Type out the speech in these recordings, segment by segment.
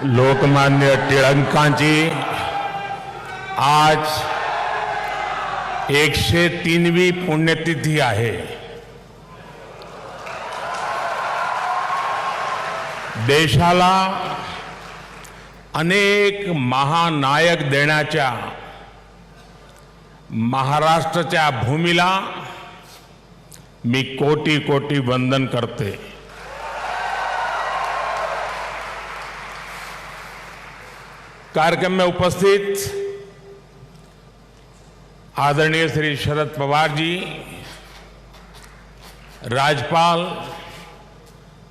लोकमान्य टिळकांची आज 103वी पुण्यतिथी आहे. देशाला अनेक महानायक देण्याच्या महाराष्ट्राच्या भूमीला मी कोटी कोटी वंदन करते. कार्यक्रम में उपस्थित आदरणीय श्री शरद पवार जी, राज्यपाल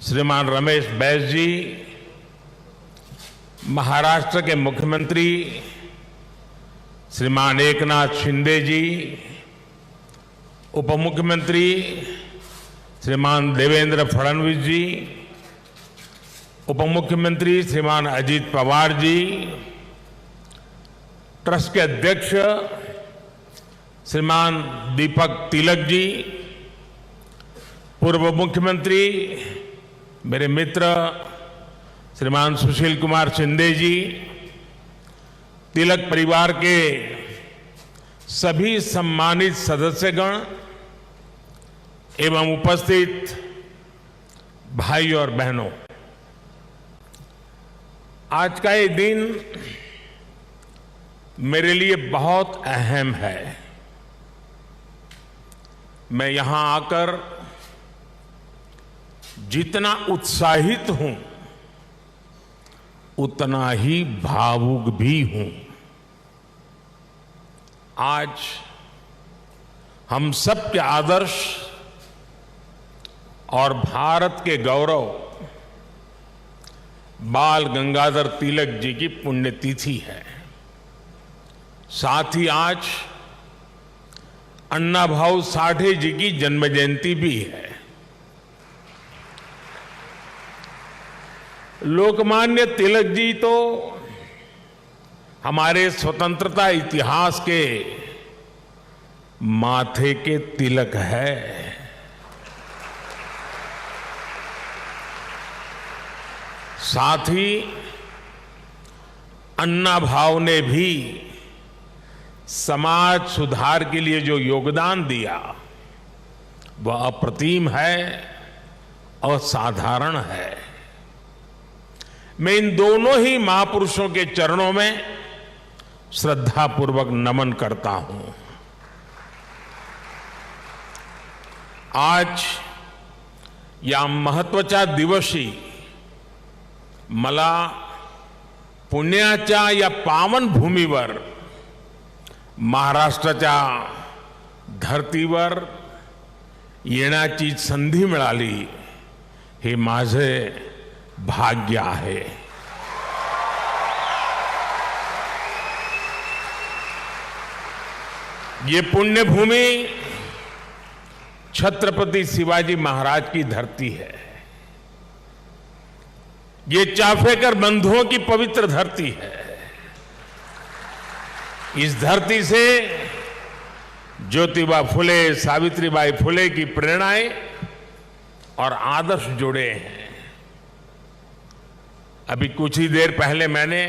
श्रीमान रमेश बैस जी, महाराष्ट्र के मुख्यमंत्री श्रीमान एकनाथ शिंदे जी, उप मुख्यमंत्री श्रीमान देवेंद्र फडणवीस जी, उप मुख्यमंत्री श्रीमान अजीत पवार जी, ट्रस्ट के अध्यक्ष श्रीमान दीपक तिलक जी, पूर्व मुख्यमंत्री मेरे मित्र श्रीमान सुशील कुमार शिंदे जी, तिलक परिवार के सभी सम्मानित सदस्यगण एवं उपस्थित भाई और बहनों, आज का ये दिन मेरे लिए बहुत अहम है. मैं यहां आकर जितना उत्साहित हूं उतना ही भावुक भी हूं. आज हम सब के आदर्श और भारत के गौरव बाल गंगाधर तिलक जी की पुण्यतिथि है. साथ ही आज अन्ना भाऊ साठे जी की जन्म जयंती भी है. लोकमान्य तिलक जी तो हमारे स्वतंत्रता इतिहास के माथे के तिलक है. साथ ही अन्ना भाऊ ने भी समाज सुधार के लिए जो योगदान दिया वह अप्रतिम है, असाधारण है. मैं इन दोनों ही महापुरुषों के चरणों में श्रद्धापूर्वक नमन करता हूं. आज या महत्वाच्या दिवशी मला पुण्याच्या या पावन भूमीवर महाराष्ट्राच्या धर्तीवर येण्याची संधी मिळाली हे माझे भाग्य आहे. ये पुण्यभूमि छत्रपति शिवाजी महाराज की धरती है. ये चाफेकर बंधुओं की पवित्र धरती है. इस धरती से ज्योतिबा फुले, सावित्रीबाई फुले की प्रेरणाएं और आदर्श जुड़े हैं. अभी कुछ ही देर पहले मैंने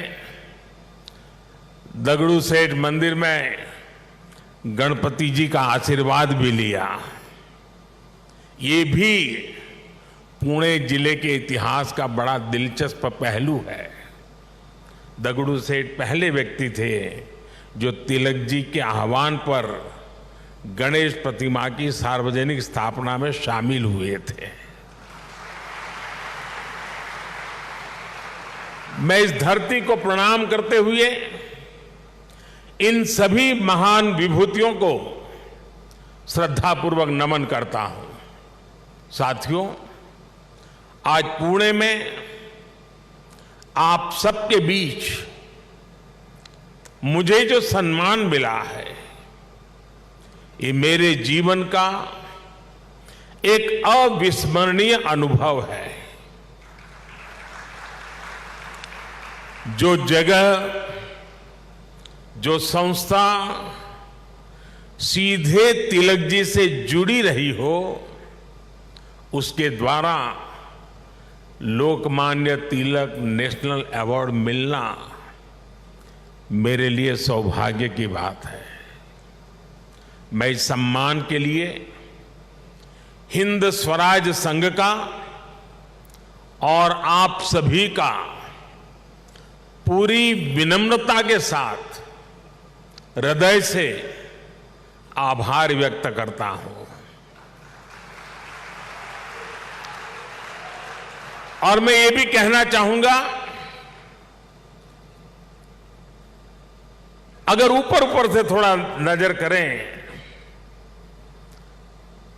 दगड़ू सेठ मंदिर में गणपति जी का आशीर्वाद भी लिया. ये भी पुणे जिले के इतिहास का बड़ा दिलचस्प पहलू है. दगड़ू सेठ पहले व्यक्ति थे जो तिलक जी के आह्वान पर गणेश प्रतिमा की सार्वजनिक स्थापना में शामिल हुए थे. मैं इस धरती को प्रणाम करते हुए इन सभी महान विभूतियों को श्रद्धापूर्वक नमन करता हूं. साथियों, आज पुणे में आप सबके बीच मुझे जो सम्मान मिला है ये मेरे जीवन का एक अविस्मरणीय अनुभव है. जो जगह, जो संस्था सीधे तिलक जी से जुड़ी रही हो उसके द्वारा लोकमान्य तिलक नेशनल अवार्ड मिलना मेरे लिए सौभाग्य की बात है। मैं इस सम्मान के लिए हिंद स्वराज संघ का और आप सभी का पूरी विनम्रता के साथ हृदय से आभार व्यक्त करता हूं। और मैं ये भी कहना चाहूंगा, अगर ऊपर ऊपर से थोड़ा नजर करें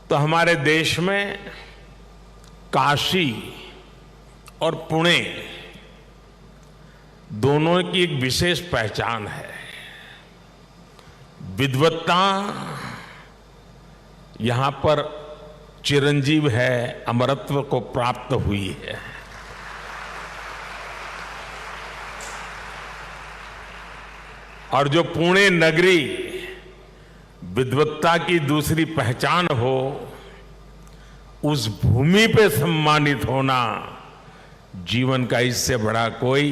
तो हमारे देश में काशी और पुणे दोनों की एक विशेष पहचान है। विद्वत्ता यहां पर चिरंजीव है, अमरत्व को प्राप्त हुई है। और जो पुणे नगरी विद्वत्ता की दूसरी पहचान हो, उस भूमि पे सम्मानित होना जीवन का इससे बड़ा कोई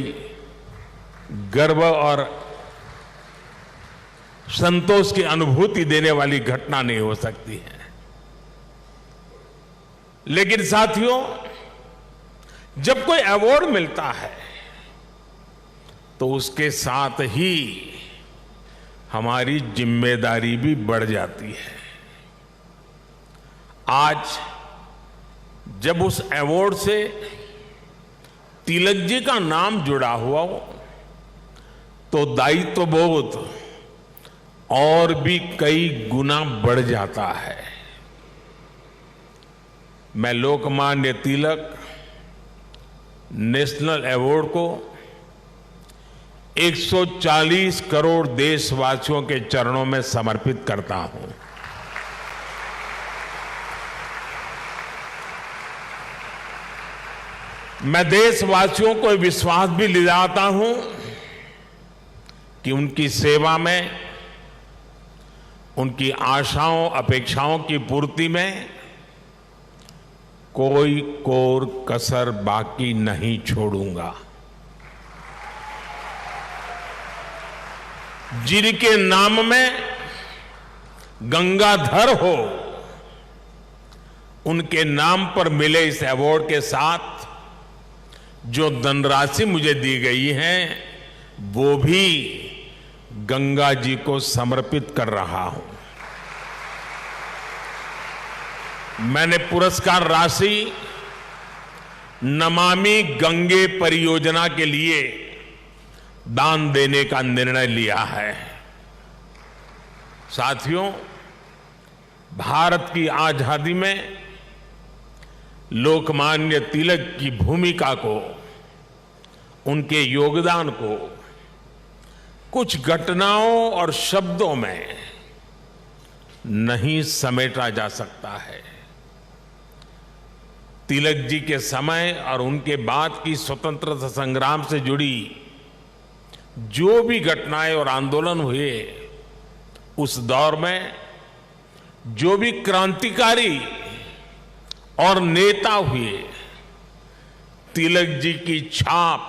गर्व और संतोष की अनुभूति देने वाली घटना नहीं हो सकती है। लेकिन साथियों, जब कोई अवार्ड मिलता है तो उसके साथ ही हमारी जिम्मेदारी भी बढ़ जाती है। आज जब उस अवार्ड से तिलक जी का नाम जुड़ा हुआ हो तो दायित्व बोध और भी कई गुना बढ़ जाता है। मैं लोकमान्य तिलक नेशनल अवार्ड को 140 करोड़ देशवासियों के चरणों में समर्पित करता हूं। मैं देशवासियों को विश्वास भी दिलाता हूं कि उनकी सेवा में, उनकी आशाओं अपेक्षाओं की पूर्ति में कोई कोर कसर बाकी नहीं छोड़ूंगा। जिनके नाम में गंगाधर हो, उनके नाम पर मिले इस अवार्ड के साथ जो धनराशि मुझे दी गई है वो भी गंगा जी को समर्पित कर रहा हूं। मैंने पुरस्कार राशि नमामि गंगे परियोजना के लिए दान देने का निर्णय लिया है। साथियों, भारत की आजादी में लोकमान्य तिलक की भूमिका को, उनके योगदान को कुछ घटनाओं और शब्दों में नहीं समेटा जा सकता है। तिलक जी के समय और उनके बाद की स्वतंत्रता संग्राम से जुड़ी जो भी घटनाएं और आंदोलन हुए, उस दौर में जो भी क्रांतिकारी और नेता हुए, तिलक जी की छाप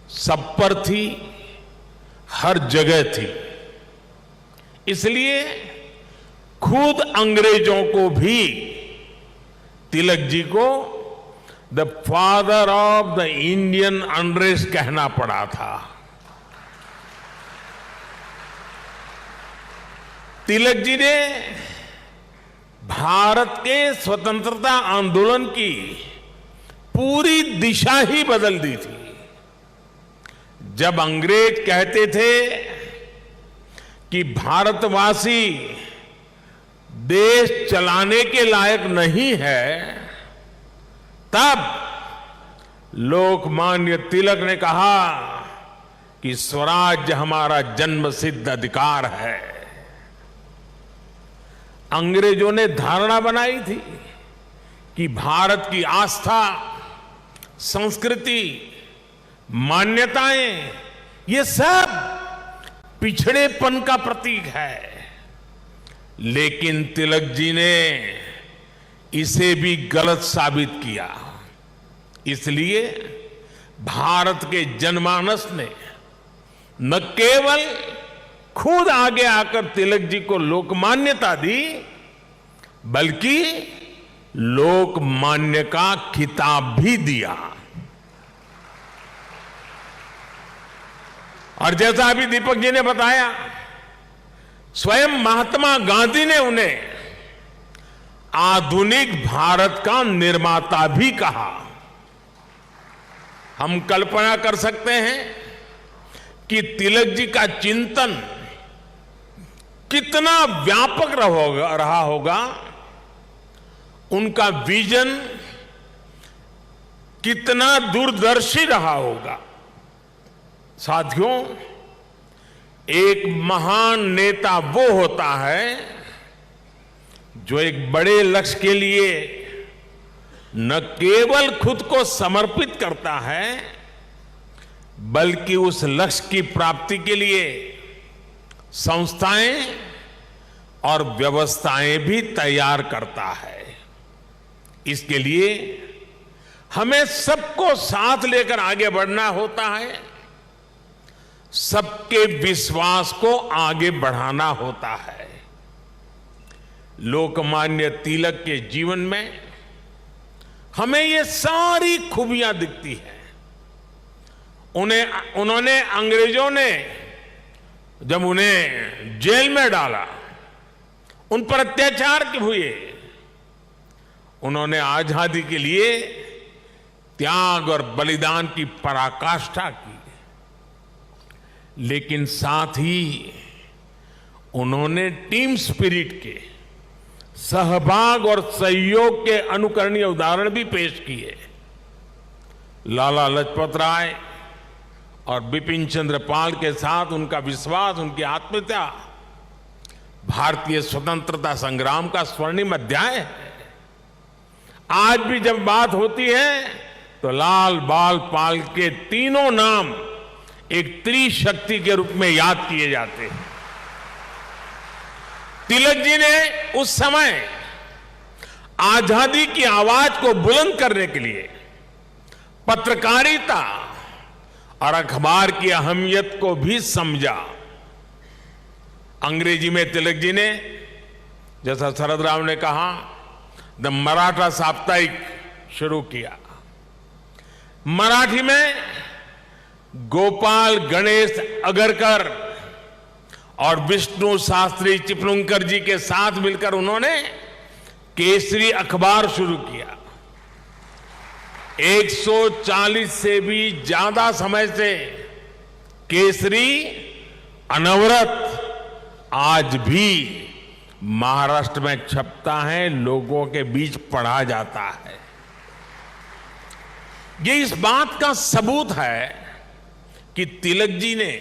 सब पर थी, हर जगह थी। इसलिए खुद अंग्रेजों को भी तिलक जी को the father of the Indian unrest कहना पड़ा था। तिलक जी ने भारत के स्वतंत्रता आंदोलन की पूरी दिशा ही बदल दी थी। जब अंग्रेज कहते थे कि भारतवासी देश चलाने के लायक नहीं है, तब लोकमान्य तिलक ने कहा कि स्वराज्य हमारा जन्मसिद्ध अधिकार है। अंग्रेजों ने धारणा बनाई थी कि भारत की आस्था, संस्कृति, मान्यताएं, ये सब पिछड़ेपन का प्रतीक है। लेकिन तिलक जी ने इसे भी गलत साबित किया। इसलिए भारत के जनमानस ने न केवल खुद आगे आकर तिलक जी को लोकमान्यता दी, बल्कि लोकमान्य का खिताब भी दिया। और जैसा अभी दीपक जी ने बताया, स्वयं महात्मा गांधी ने उन्हें आधुनिक भारत का निर्माता भी कहा। हम कल्पना कर सकते हैं कि तिलक जी का चिंतन कितना व्यापक रहा होगा, उनका विजन कितना दूरदर्शी रहा होगा। साथियों, एक महान नेता वो होता है जो एक बड़े लक्ष्य के लिए न केवल खुद को समर्पित करता है, बल्कि उस लक्ष्य की प्राप्ति के लिए संस्थाएं और व्यवस्थाएं भी तैयार करता है। इसके लिए हमें सबको साथ लेकर आगे बढ़ना होता है, सबके विश्वास को आगे बढ़ाना होता है। लोकमान्य तिलक के जीवन में हमें ये सारी खूबियां दिखती हैं। उन्होंने अंग्रेजों ने जब उन्हें जेल में डाला, उन पर अत्याचार हुए, उन्होंने आजादी के लिए त्याग और बलिदान की पराकाष्ठा की, लेकिन साथ ही उन्होंने टीम स्पिरिट के, सहभाग और सहयोग के अनुकरणीय उदाहरण भी पेश किए। लाला लाजपत राय और बिपिन चंद्र पाल के साथ उनका विश्वास, उनकी आत्मीयता भारतीय स्वतंत्रता संग्राम का स्वर्णिम अध्याय है। आज भी जब बात होती है तो लाल बाल पाल के तीनों नाम एक त्रिशक्ति के रूप में याद किए जाते हैं। तिलक जी ने उस समय आजादी की आवाज को बुलंद करने के लिए पत्रकारिता और अखबार की अहमियत को भी समझा। अंग्रेजी में तिलक जी ने, जैसा शरद राव ने कहा, द मराठा साप्ताहिक शुरू किया। मराठी में गोपाल गणेश अगरकर और विष्णु शास्त्री चिपलुंकर जी के साथ मिलकर उन्होंने केसरी अखबार शुरू किया। 140 से भी ज्यादा समय से केसरी अनवरत आज भी महाराष्ट्र में छपता है, लोगों के बीच पढ़ा जाता है। ये इस बात का सबूत है कि तिलक जी ने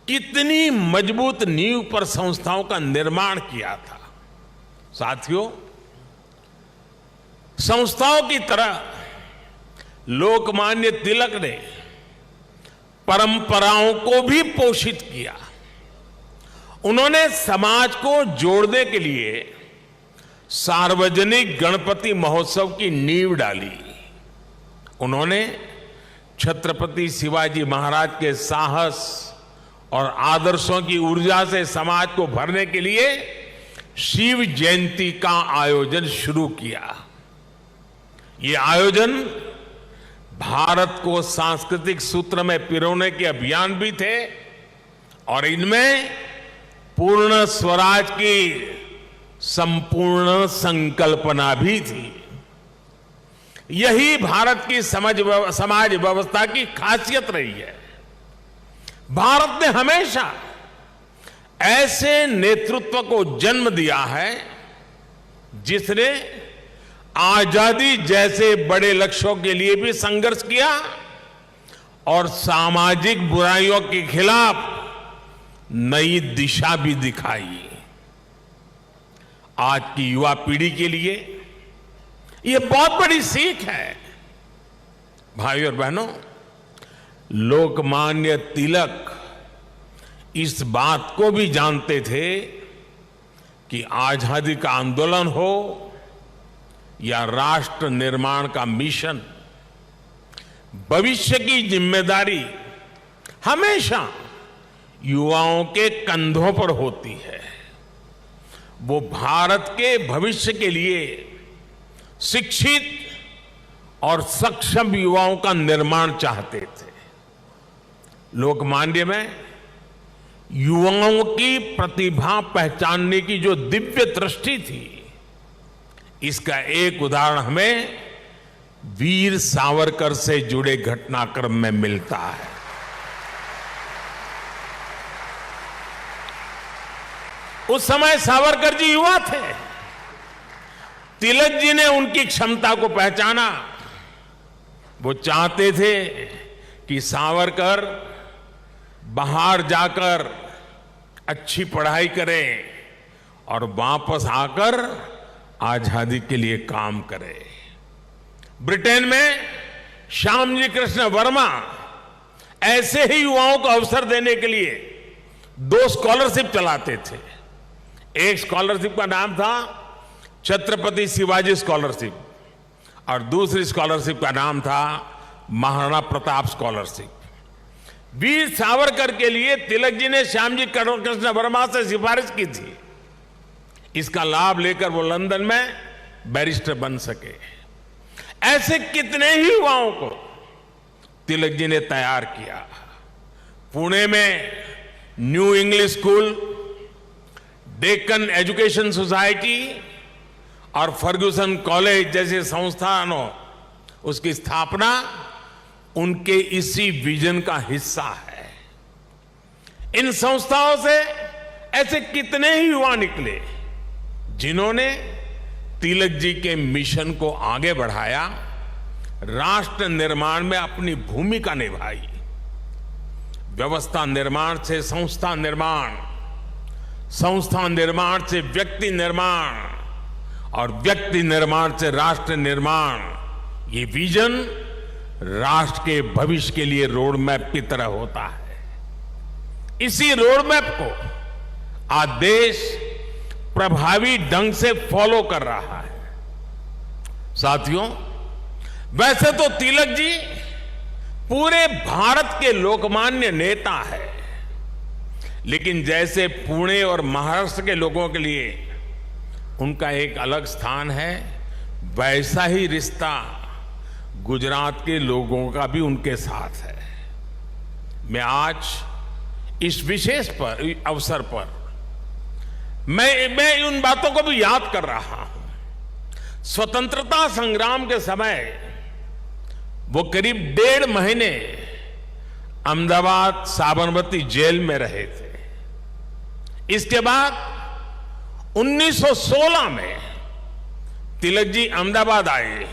कितनी मजबूत नींव पर संस्थाओं का निर्माण किया था। साथियों, संस्थाओं की तरह लोकमान्य तिलक ने परंपराओं को भी पोषित किया। उन्होंने समाज को जोड़ने के लिए सार्वजनिक गणपति महोत्सव की नींव डाली। उन्होंने छत्रपति शिवाजी महाराज के साहस और आदर्शों की ऊर्जा से समाज को भरने के लिए शिव जयंती का आयोजन शुरू किया। ये आयोजन भारत को सांस्कृतिक सूत्र में पिरोने के अभियान भी थे और इनमें पूर्ण स्वराज की संपूर्ण संकल्पना भी थी। यही भारत की समाज व्यवस्था की खासियत रही है। भारत ने हमेशा ऐसे नेतृत्व को जन्म दिया है जिसने आजादी जैसे बड़े लक्ष्यों के लिए भी संघर्ष किया और सामाजिक बुराइयों के खिलाफ नई दिशा भी दिखाई। आज की युवा पीढ़ी के लिए यह बहुत बड़ी सीख है। भाइयों और बहनों, लोकमान्य तिलक इस बात को भी जानते थे कि आजादी का आंदोलन हो या राष्ट्र निर्माण का मिशन, भविष्य की जिम्मेदारी हमेशा युवाओं के कंधों पर होती है। वो भारत के भविष्य के लिए शिक्षित और सक्षम युवाओं का निर्माण चाहते थे। लोकमान्य में युवाओं की प्रतिभा पहचानने की जो दिव्य दृष्टि थी, इसका एक उदाहरण हमें वीर सावरकर से जुड़े घटनाक्रम में मिलता है। उस समय सावरकर जी युवा थे। तिलक जी ने उनकी क्षमता को पहचाना। वो चाहते थे कि सावरकर बाहर जाकर अच्छी पढ़ाई करें और वापस आकर आजादी के लिए काम करें। ब्रिटेन में श्यामजी कृष्ण वर्मा ऐसे ही युवाओं को अवसर देने के लिए 2 स्कॉलरशिप चलाते थे। एक स्कॉलरशिप का नाम था छत्रपति शिवाजी स्कॉलरशिप और दूसरी स्कॉलरशिप का नाम था महाराणा प्रताप स्कॉलरशिप। वीर सावरकर के लिए तिलक जी ने श्यामजी कृष्ण वर्मा से सिफारिश की थी। इसका लाभ लेकर वो लंदन में बैरिस्टर बन सके। ऐसे कितने ही युवाओं को तिलक जी ने तैयार किया। पुणे में new English school, Deccan education society और फर्ग्यूसन कॉलेज जैसे संस्थानों, उसकी स्थापना उनके इसी विजन का हिस्सा है। इन संस्थाओं से ऐसे कितने ही युवा निकले जिन्होंने तिलक जी के मिशन को आगे बढ़ाया, राष्ट्र निर्माण में अपनी भूमिका निभाई। व्यवस्था निर्माण से संस्था निर्माण, संस्था निर्माण से व्यक्ति निर्माण और व्यक्ति निर्माण से राष्ट्र निर्माण, ये विजन राष्ट्र के भविष्य के लिए रोड मैप की तरह होता है। इसी रोड मैप को आज देश प्रभावी ढंग से फॉलो कर रहा है। साथियों, वैसे तो तिलक जी पूरे भारत के लोकमान्य नेता है, लेकिन जैसे पुणे और महाराष्ट्र के लोगों के लिए उनका एक अलग स्थान है, वैसा ही रिश्ता गुजरात के लोगों का भी उनके साथ है। मैं आज इस विशेष अवसर पर मैं उन बातों को भी याद कर रहा हूं। स्वतंत्रता संग्राम के समय वो करीब 1.5 महीने अहमदाबाद साबरमती जेल में रहे थे। इसके बाद 1916 में तिलक जी अहमदाबाद आए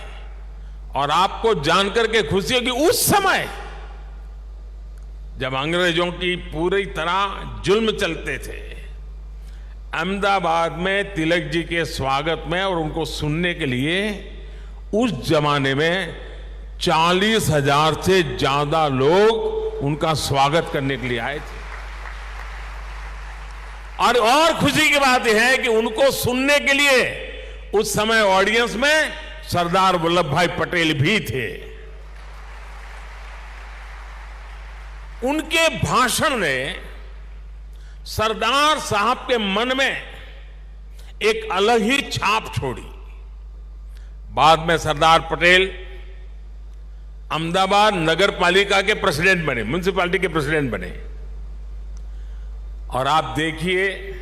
और आपको जानकर के खुशी होगी, उस समय जब अंग्रेजों की पूरी तरह जुल्म चलते थे, अहमदाबाद में तिलक जी के स्वागत में और उनको सुनने के लिए उस जमाने में 40,000 से ज्यादा लोग उनका स्वागत करने के लिए आए थे। और खुशी की बात यह है कि उनको सुनने के लिए उस समय ऑडियंस में सरदार वल्लभ भाई पटेल भी थे। उनके भाषण ने सरदार साहब के मन में एक अलग ही छाप छोड़ी। बाद में सरदार पटेल अहमदाबाद नगर पालिका के प्रेसिडेंट बने, म्युनिसिपैलिटी के प्रेसिडेंट बने। और आप देखिए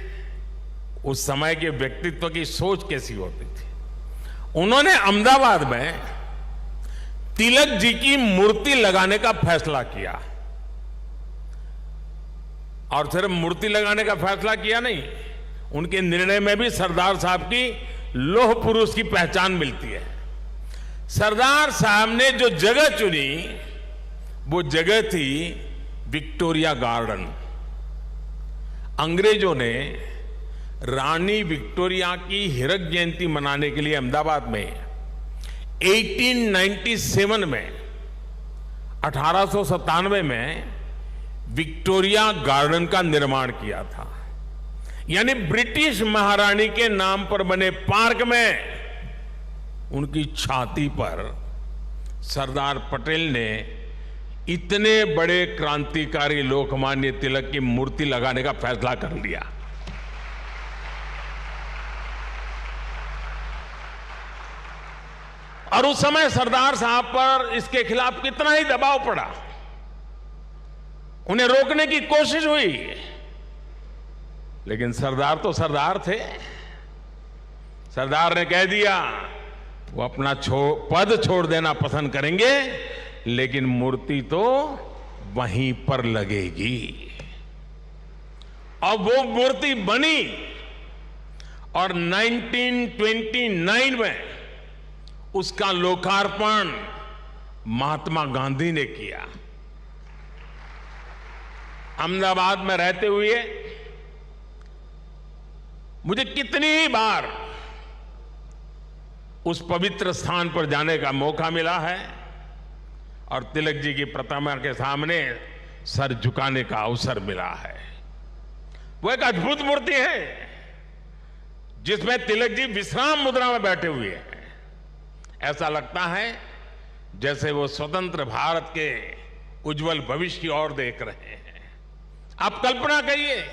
उस समय के व्यक्तित्व की सोच कैसी होती थी। उन्होंने अहमदाबाद में तिलक जी की मूर्ति लगाने का फैसला किया। और सिर्फ मूर्ति लगाने का फैसला किया नहीं, उनके निर्णय में भी सरदार साहब की लौह पुरुष की पहचान मिलती है। सरदार साहब ने जो जगह चुनी वो जगह थी विक्टोरिया गार्डन। अंग्रेजों ने रानी विक्टोरिया की हीरक जयंती मनाने के लिए अहमदाबाद में 1897 में 1897 में विक्टोरिया गार्डन का निर्माण किया था। यानी ब्रिटिश महारानी के नाम पर बने पार्क में उनकी छाती पर सरदार पटेल ने इतने बड़े क्रांतिकारी लोकमान्य तिलक की मूर्ति लगाने का फैसला कर लिया। और उस समय सरदार साहब पर इसके खिलाफ कितना ही दबाव पड़ा, उन्हें रोकने की कोशिश हुई, लेकिन सरदार तो सरदार थे। सरदार ने कह दिया वो अपना पद छोड़ देना पसंद करेंगे, लेकिन मूर्ति तो वहीं पर लगेगी। और वो मूर्ति बनी और 1929 में उसका लोकार्पण महात्मा गांधी ने किया। अहमदाबाद में रहते हुए मुझे कितनी ही बार उस पवित्र स्थान पर जाने का मौका मिला है और तिलक जी की प्रतिमा के सामने सर झुकाने का अवसर मिला है। वो एक अद्भुत मूर्ति है जिसमें तिलक जी विश्राम मुद्रा में बैठे हुए हैं। ऐसा लगता है जैसे वो स्वतंत्र भारत के उज्जवल भविष्य की ओर देख रहे हैं। आप कल्पना करिए,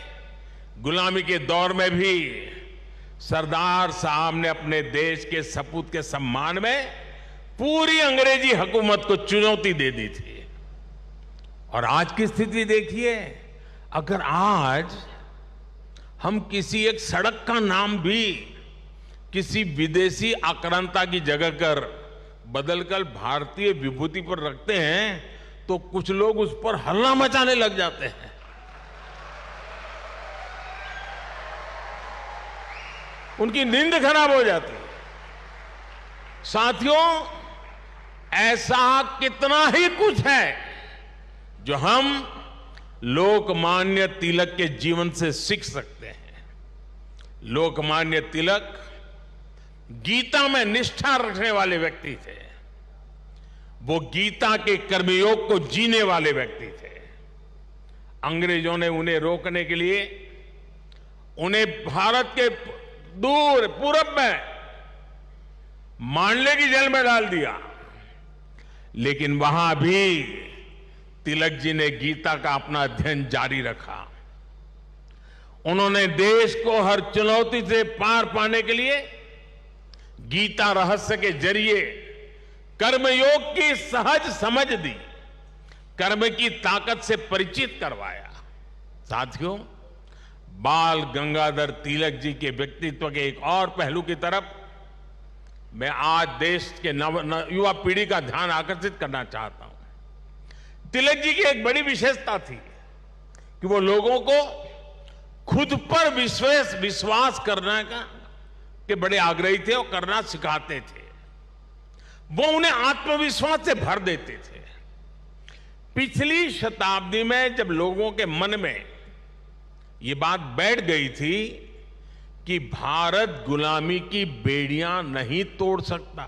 गुलामी के दौर में भी सरदार साहब ने अपने देश के सपूत के सम्मान में पूरी अंग्रेजी हुकूमत को चुनौती दे दी थी। और आज की स्थिति देखिए, अगर आज हम किसी एक सड़क का नाम भी किसी विदेशी आक्रांता की जगह कर बदलकर भारतीय विभूति पर रखते हैं तो कुछ लोग उस पर हल्ला मचाने लग जाते हैं। उनकी नींद खराब हो जाती है। साथियों, ऐसा कितना ही कुछ है जो हम लोकमान्य तिलक के जीवन से सीख सकते हैं। लोकमान्य तिलक गीता में निष्ठा रखने वाले व्यक्ति थे। वो गीता के कर्मयोग को जीने वाले व्यक्ति थे। अंग्रेजों ने उन्हें रोकने के लिए उन्हें भारत के दूर पूरब में मांडले की जेल में डाल दिया, लेकिन वहां भी तिलक जी ने गीता का अपना अध्ययन जारी रखा। उन्होंने देश को हर चुनौती से पार पाने के लिए गीता रहस्य के जरिए कर्मयोग की सहज समझ दी, कर्म की ताकत से परिचित करवाया। साथियों, बाल गंगाधर तिलक जी के व्यक्तित्व के एक और पहलू की तरफ मैं आज देश के युवा पीढ़ी का ध्यान आकर्षित करना चाहता हूं। तिलक जी की एक बड़ी विशेषता थी कि वो लोगों को खुद पर विश्वास करने के बड़े आग्रही थे और करना सिखाते थे। वो उन्हें आत्मविश्वास से भर देते थे। पिछली शताब्दी में जब लोगों के मन में ये बात बैठ गई थी कि भारत गुलामी की बेड़ियां नहीं तोड़ सकता,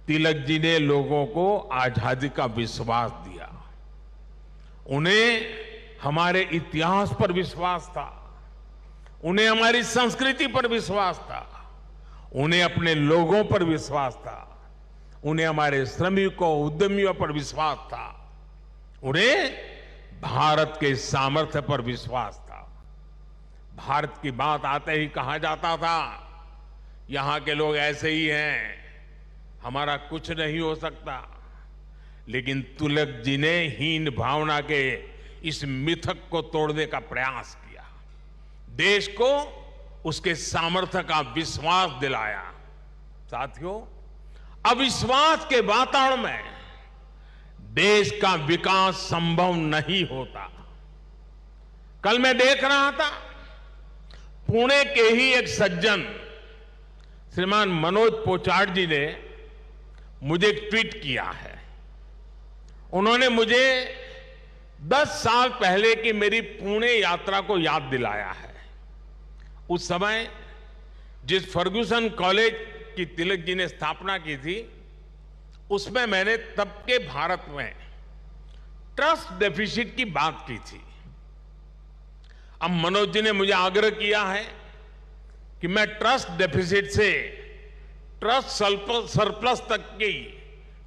तिलक जी ने लोगों को आजादी का विश्वास दिया। उन्हें हमारे इतिहास पर विश्वास था, उन्हें हमारी संस्कृति पर विश्वास था, उन्हें अपने लोगों पर विश्वास था, उन्हें हमारे श्रमिकों उद्यमियों पर विश्वास था, उन्हें भारत के सामर्थ्य पर विश्वास था। भारत की बात आते ही कहा जाता था यहां के लोग ऐसे ही हैं, हमारा कुछ नहीं हो सकता। लेकिन तिलक जी ने हीन भावना के इस मिथक को तोड़ने का प्रयास किया, देश को उसके सामर्थ्य का विश्वास दिलाया। साथियों, अविश्वास के वातावरण में देश का विकास संभव नहीं होता। कल मैं देख रहा था, पुणे के ही एक सज्जन श्रीमान मनोज पोचाट जी ने मुझे एक ट्वीट किया है। उन्होंने मुझे 10 साल पहले की मेरी पुणे यात्रा को याद दिलाया है। उस समय जिस फर्ग्यूसन कॉलेज की तिलक जी ने स्थापना की थी, उसमें मैंने तब के भारत में ट्रस्ट डेफिसिट की बात की थी। अब मनोज जी ने मुझे आग्रह किया है कि मैं ट्रस्ट डेफिसिट से ट्रस्ट सरप्लस तक की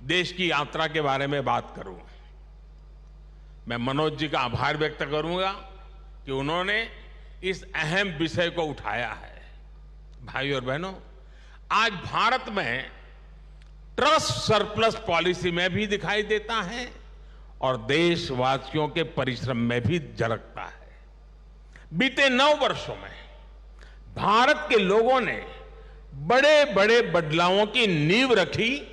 देश की यात्रा के बारे में बात करूं। मैं मनोज जी का आभार व्यक्त करूंगा कि उन्होंने इस अहम विषय को उठाया है। भाई और बहनों, आज भारत में ट्रस्ट सरप्लस पॉलिसी में भी दिखाई देता है और देशवासियों के परिश्रम में भी झलकता है। बीते 9 वर्षों में भारत के लोगों ने बड़े बड़े बदलावों की नींव रखी,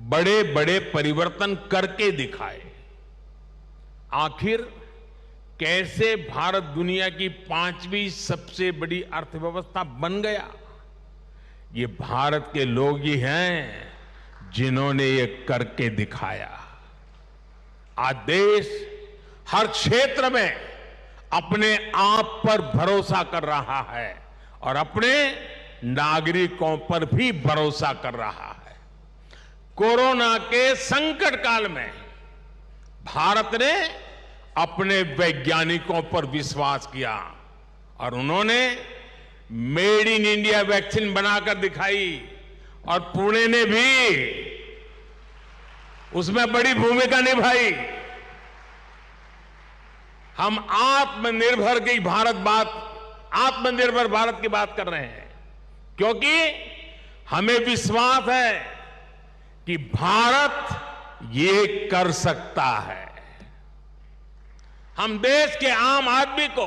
बड़े बड़े परिवर्तन करके दिखाए। आखिर कैसे भारत दुनिया की 5वीं सबसे बड़ी अर्थव्यवस्था बन गया? ये भारत के लोग ही हैं जिन्होंने ये करके दिखाया। आज देश हर क्षेत्र में अपने आप पर भरोसा कर रहा है और अपने नागरिकों पर भी भरोसा कर रहा है। कोरोना के संकट काल में भारत ने अपने वैज्ञानिकों पर विश्वास किया और उन्होंने मेड इन इंडिया वैक्सीन बनाकर दिखाई और पुणे ने भी उसमें बड़ी भूमिका निभाई। हम आत्मनिर्भर भारत की बात कर रहे हैं क्योंकि हमें विश्वास है कि भारत ये कर सकता है। हम देश के आम आदमी को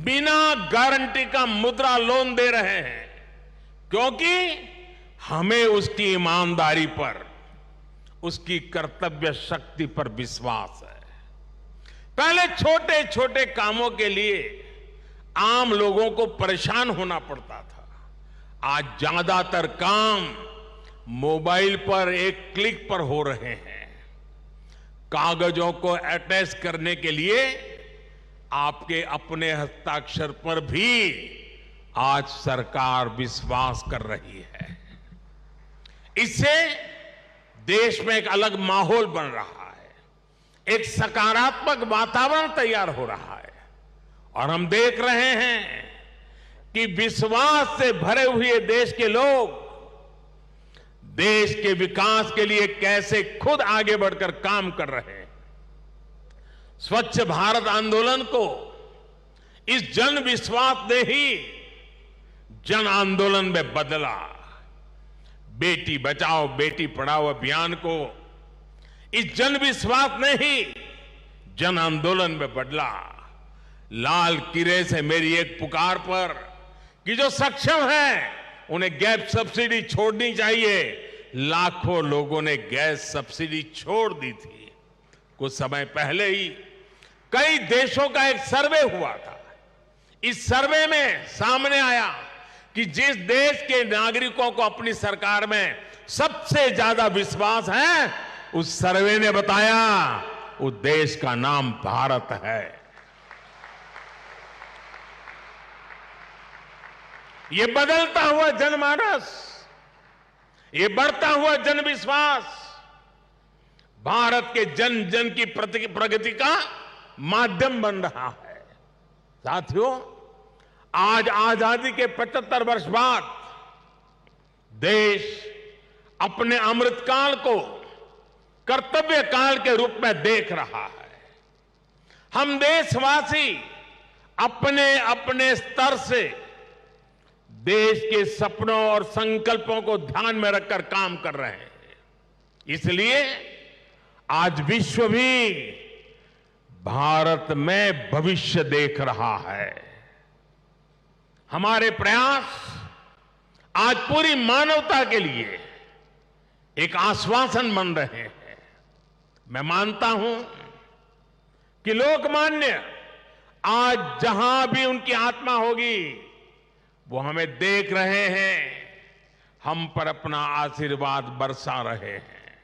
बिना गारंटी का मुद्रा लोन दे रहे हैं क्योंकि हमें उसकी ईमानदारी पर, उसकी कर्तव्य शक्ति पर विश्वास है। पहले छोटे छोटे कामों के लिए आम लोगों को परेशान होना पड़ता था। आज ज्यादातर काम मोबाइल पर एक क्लिक पर हो रहे हैं। कागजों को अटैच करने के लिए आपके अपने हस्ताक्षर पर भी आज सरकार विश्वास कर रही है। इससे देश में एक अलग माहौल बन रहा है, एक सकारात्मक वातावरण तैयार हो रहा है और हम देख रहे हैं कि विश्वास से भरे हुए देश के लोग देश के विकास के लिए कैसे खुद आगे बढ़कर काम कर रहे हैं। स्वच्छ भारत आंदोलन को इस जन विश्वास ने ही जन आंदोलन में बदला। बेटी बचाओ बेटी पढ़ाओ अभियान को इस जन विश्वास ने ही जन आंदोलन में बदला। लाल किले से मेरी एक पुकार पर कि जो सक्षम हैं उन्हें गैस सब्सिडी छोड़नी चाहिए, लाखों लोगों ने गैस सब्सिडी छोड़ दी थी। कुछ समय पहले ही कई देशों का एक सर्वे हुआ था। इस सर्वे में सामने आया कि जिस देश के नागरिकों को अपनी सरकार में सबसे ज्यादा विश्वास है, उस सर्वे ने बताया उस देश का नाम भारत है। ये बदलता हुआ जनमानस, ये बढ़ता हुआ जनविश्वास भारत के जन जन की प्रगति का माध्यम बन रहा है। साथियों, आज आजादी के 75 वर्ष बाद देश अपने अमृतकाल को कर्तव्य काल के रूप में देख रहा है। हम देशवासी अपने अपने स्तर से देश के सपनों और संकल्पों को ध्यान में रखकर काम कर रहे हैं। इसलिए आज विश्व भी भारत में भविष्य देख रहा है। हमारे प्रयास आज पूरी मानवता के लिए एक आश्वासन बन रहे हैं। मैं मानता हूं कि लोकमान्य आज जहां भी उनकी आत्मा होगी वो हमें देख रहे हैं, हम पर अपना आशीर्वाद बरसा रहे हैं।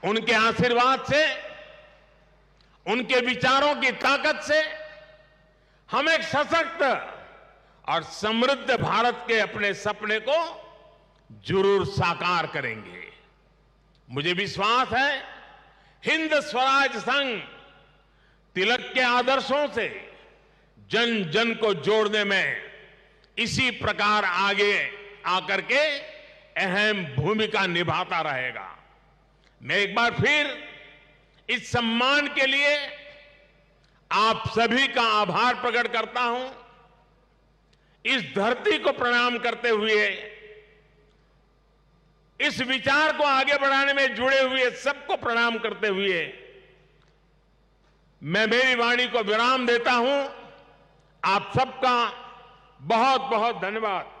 उनके आशीर्वाद से, उनके विचारों की ताकत से हम एक सशक्त और समृद्ध भारत के अपने सपने को जरूर साकार करेंगे। मुझे विश्वास है हिंद स्वराज संघ तिलक के आदर्शों से जन जन को जोड़ने में इसी प्रकार आगे आकर के अहम भूमिका निभाता रहेगा। मैं एक बार फिर इस सम्मान के लिए आप सभी का आभार प्रकट करता हूं। इस धरती को प्रणाम करते हुए, इस विचार को आगे बढ़ाने में जुड़े हुए सबको प्रणाम करते हुए मैं मेरी वाणी को विराम देता हूं। आप सबका बहुत बहुत धन्यवाद।